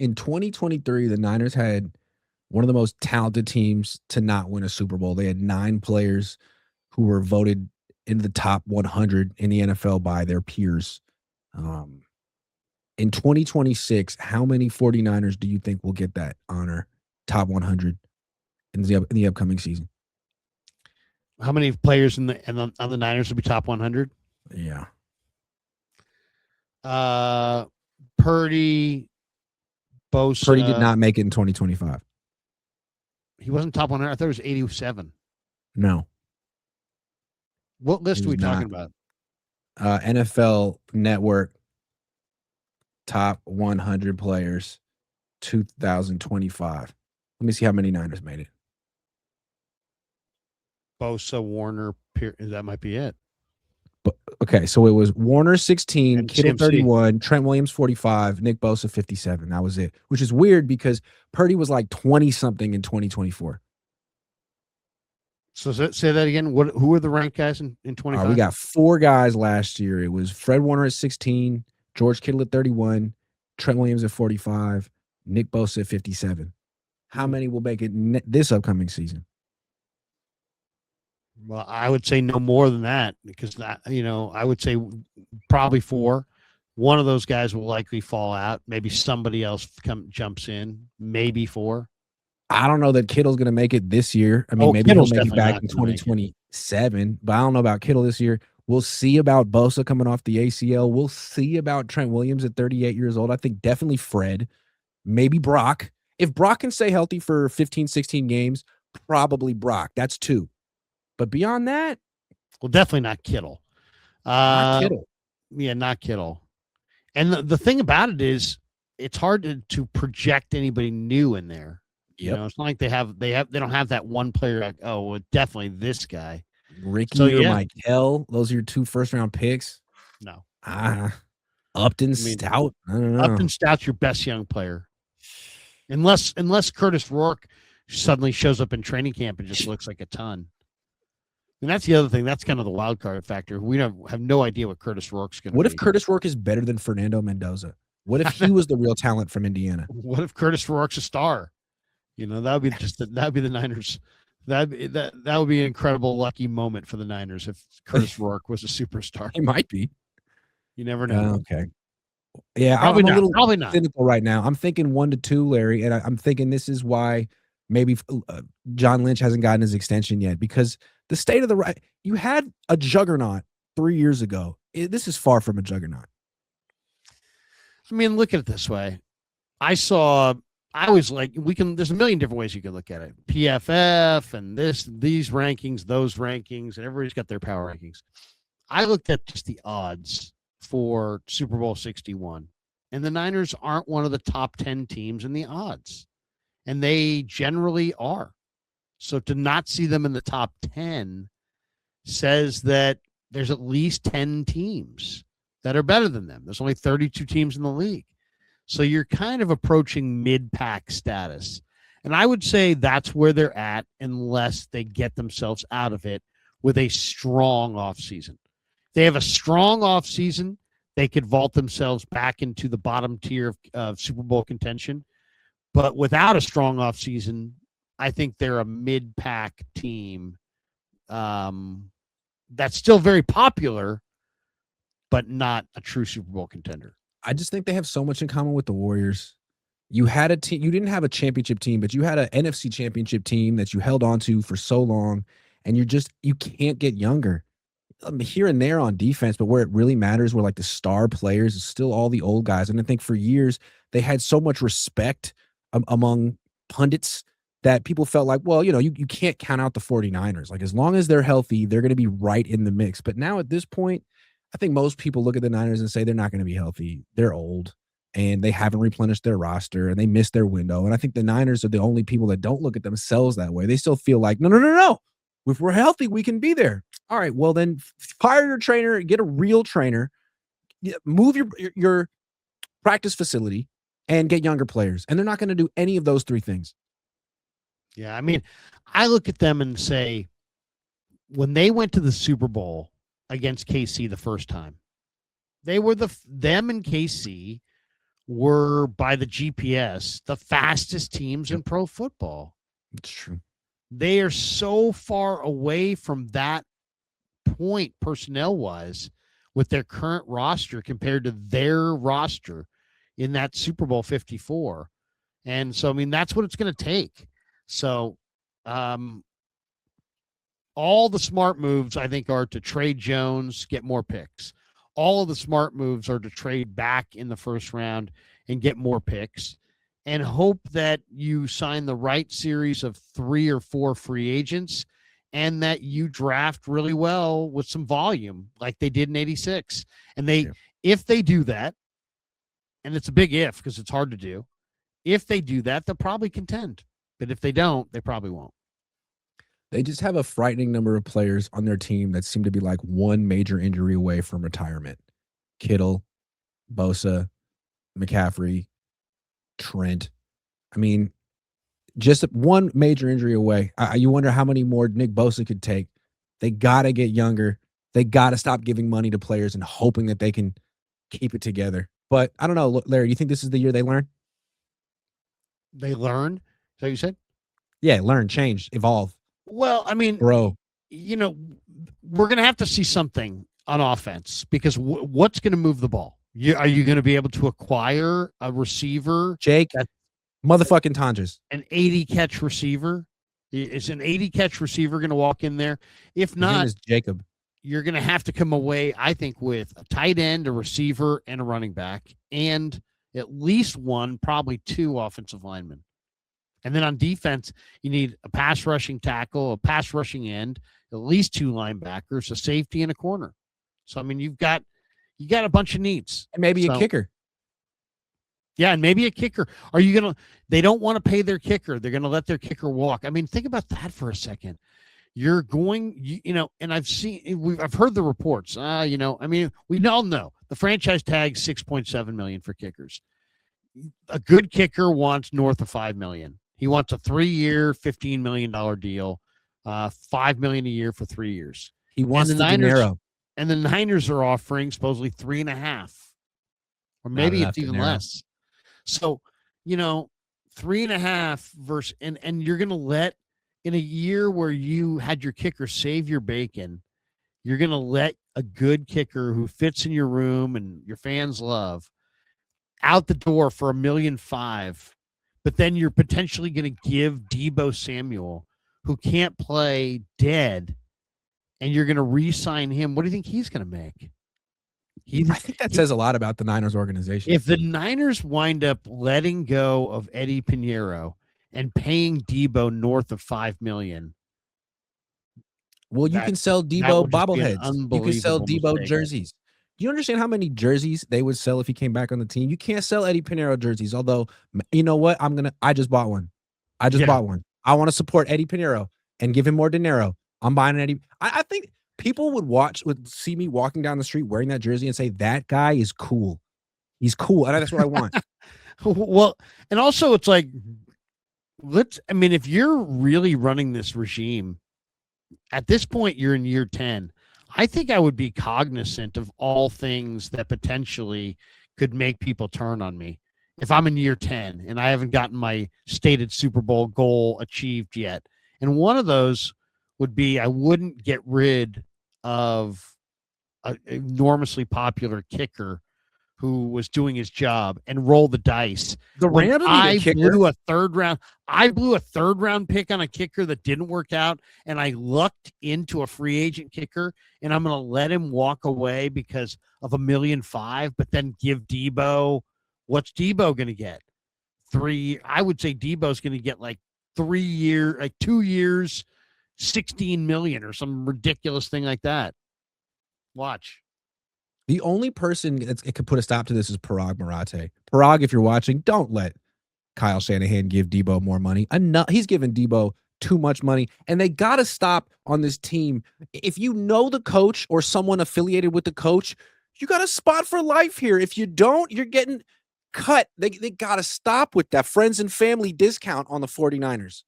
In 2023, the Niners had one of the most talented teams to not win a Super Bowl. They had 9 players who were voted in the top 100 in the NFL by their peers. Um, in 2026, how many 49ers do you think will get that honor, top 100 in the upcoming season? How many players on the Niners will be top 100? Yeah. Purdy, Bosa. Purdy did not make it in 2025. He wasn't top 100. I thought it was 87. No. What list are we talking about? NFL Network top 100 players 2025. Let me see how many Niners made it. Bosa, Warner, that might be it. But, okay, so it was Warner 16, and Kittle CMC. 31, Trent Williams 45, Nick Bosa 57. That was it, which is weird because Purdy was like 20-something in 2024. So say that again. Who were the ranked guys in 25? We got 4 guys last year. It was Fred Warner at 16, George Kittle at 31, Trent Williams at 45, Nick Bosa at 57. How many will make it this upcoming season? Well, I would say no more than that because I would say probably 4. One of those guys will likely fall out. Maybe somebody else jumps in. Maybe 4. I don't know that Kittle's going to make it this year. I mean, maybe Kittle's he'll make it back in 2027, but I don't know about Kittle this year. We'll see about Bosa coming off the ACL. We'll see about Trent Williams at 38 years old. I think definitely Fred, maybe Brock. If Brock can stay healthy for 15, 16 games, probably Brock. That's 2. But beyond that, well, definitely not Kittle. Not Kittle. Yeah, not Kittle. And the thing about it is, it's hard to project anybody new in there. Yep. It's not like they don't have that one player like, oh, well, definitely this guy. Ricky or Michael, those are your 2 first-round picks. No. Upton Stout. I don't know. Upton Stout's your best young player. Unless Curtis Rourke suddenly shows up in training camp and just looks like a ton. And that's the other thing. That's kind of the wild card factor. We have no idea what Curtis Rourke's going to be. What if Curtis Rourke is better than Fernando Mendoza? What if he was the real talent from Indiana? What if Curtis Rourke's a star? That would be the Niners. That would be an incredible lucky moment for the Niners if Curtis Rourke was a superstar. He might be. You never know. Okay. Yeah, probably I'm a little probably not. cynical right now. I'm thinking 1 to 2, Larry, and I'm thinking this is why maybe John Lynch hasn't gotten his extension yet because the state of the right. You had a juggernaut 3 years ago. This is far from a juggernaut. I mean, look at it this way. I always like there's a million different ways you can look at it. PFF and these rankings, those rankings, and everybody's got their power rankings. I looked at just the odds for Super Bowl 61, and the Niners aren't one of the top 10 teams in the odds, and they generally are. So to not see them in the top 10 says that there's at least 10 teams that are better than them. There's only 32 teams in the league. So you're kind of approaching mid-pack status. And I would say that's where they're at unless they get themselves out of it with a strong offseason. If they have a strong offseason, they could vault themselves back into the bottom tier of Super Bowl contention. But without a strong offseason, I think they're a mid-pack team that's still very popular, but not a true Super Bowl contender. I just think they have so much in common with the Warriors. You had a team, you didn't have a championship team, but you had an NFC championship team that you held on to for so long, and you can't get younger. Here and there on defense, but where it really matters, where like the star players is still all the old guys. And I think for years they had so much respect among pundits that people felt like, well, you can't count out the 49ers. Like as long as they're healthy, they're going to be right in the mix. But now at this point, I think most people look at the Niners and say they're not going to be healthy. They're old and they haven't replenished their roster and they missed their window. And I think the Niners are the only people that don't look at themselves that way. They still feel like, no. If we're healthy, we can be there. All right, well then fire your trainer, get a real trainer, move your practice facility and get younger players. And they're not going to do any of those 3 things. Yeah, I mean, I look at them and say when they went to the Super Bowl against KC the first time, them and KC were, by the GPS, the fastest teams in pro football. It's true. They are so far away from that point personnel wise with their current roster compared to their roster in that Super Bowl 54. And so, I mean, that's what it's going to take. So, all the smart moves, I think, are to trade Jones, get more picks. All of the smart moves are to trade back in the first round and get more picks and hope that you sign the right series of 3 or 4 free agents and that you draft really well with some volume like they did in 86. And if they do that, and it's a big if because it's hard to do, if they do that, they'll probably contend. But if they don't, they probably won't. They just have a frightening number of players on their team that seem to be like one major injury away from retirement. Kittle, Bosa, McCaffrey, Trent. I mean, just one major injury away. You wonder how many more Nick Bosa could take. They got to get younger. They got to stop giving money to players and hoping that they can keep it together. But I don't know, Larry, you think this is the year they learn? They learn? Is that what you said? Yeah, learn, change, evolve. Well, I mean, grow. You know, we're going to have to see something on offense because what's going to move the ball? Are you going to be able to acquire a receiver? Jake, motherfucking Tonjes. An 80 catch receiver? Is an 80 catch receiver going to walk in there? If not, his name is Jacob. You're going to have to come away, I think, with a tight end, a receiver, and a running back, and at least one, probably 2 offensive linemen. And then on defense, you need a pass rushing tackle, a pass rushing end, at least 2 linebackers, a safety, and a corner. So I mean, you got a bunch of needs, and maybe a kicker. Yeah, and maybe a kicker. Are you gonna? They don't want to pay their kicker. They're gonna let their kicker walk. I mean, think about that for a second. You're going, and I've heard the reports. I mean, we all know the franchise tag $6.7 million for kickers. A good kicker wants north of $5 million. He wants a 3-year, $15 million deal, $5 million a year for 3 years. He wants the dinero. And the Niners are offering supposedly 3.5, or maybe it's even less. So, 3.5 versus, and you're going to let, in a year where you had your kicker save your bacon, you're going to let a good kicker who fits in your room and your fans love out the door for $1.5 million. But then you're potentially going to give Deebo Samuel, who can't play, dead, and you're going to re-sign him. What do you think he's going to make? I think that says a lot about the Niners organization. If the Niners wind up letting go of Eddie Pinheiro and paying Deebo north of $5 million, well, you can sell Deebo bobbleheads. You can sell Deebo jerseys. Do you understand how many jerseys they would sell if he came back on the team? You can't sell Eddie Pinheiro jerseys. Although, you know what? I just bought one. I want to support Eddie Pinheiro and give him more dinero. I'm buying an Eddie. I think people would see me walking down the street wearing that jersey and say, that guy is cool. He's cool. And that's what I want. Well, and also it's like, if you're really running this regime, at this point, you're in year 10. I think I would be cognizant of all things that potentially could make people turn on me. If I'm in year 10 and I haven't gotten my stated Super Bowl goal achieved yet. And one of those would be I wouldn't get rid of an enormously popular kicker who was doing his job and roll the dice. The Rams blew a third round pick on a kicker that didn't work out, and I lucked into a free agent kicker, and I'm going to let him walk away because of $1.5 million, but then give Deebo. What's Deebo going to get? I would say Deebo's going to get like 2 years, $16 million or some ridiculous thing like that. Watch. The only person it could put a stop to this is Parag Marate. Parag, if you're watching, don't let Kyle Shanahan give Deebo more money. He's giving Deebo too much money, and they got to stop on this team. If you know the coach or someone affiliated with the coach, you got a spot for life here. If you don't, you're getting cut. They got to stop with that friends and family discount on the 49ers.